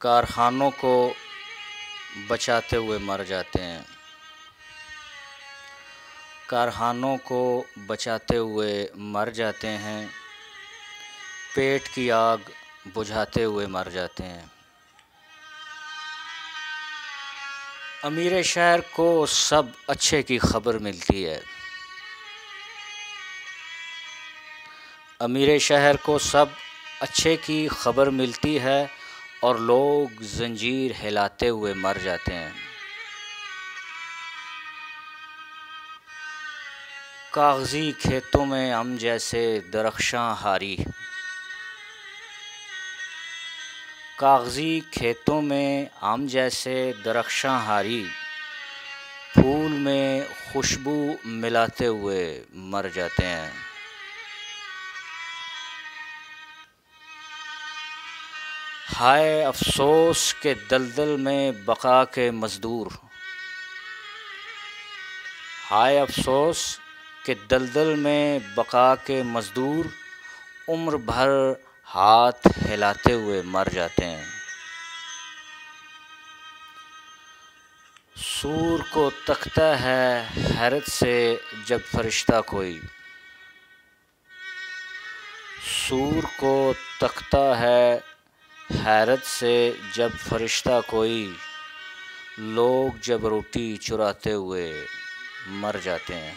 कारखानों को बचाते हुए मर जाते हैं। कारखानों को बचाते हुए मर जाते हैं। पेट की आग बुझाते हुए मर जाते हैं। अमीर शहर को सब अच्छे की खबर मिलती है। अमीर शहर को सब अच्छे की खबर मिलती है और लोग जंजीर हिलाते हुए मर जाते हैं। कागजी खेतों में हम जैसे दरख्शां हारी, कागजी खेतों में हम जैसे दरख्शां हारी, फूल में खुशबू मिलाते हुए मर जाते हैं। हाय अफसोस के दलदल में बका के मज़दूर, हाय अफसोस के दलदल में बका के मज़दूर उम्र भर हाथ हिलाते हुए मर जाते हैं। सूर को तकता है हैरत से जब फरिश्ता कोई, सूर को तकता है हैरत से जब फरिश्ता कोई, लोग जब रोटी चुराते हुए मर जाते हैं।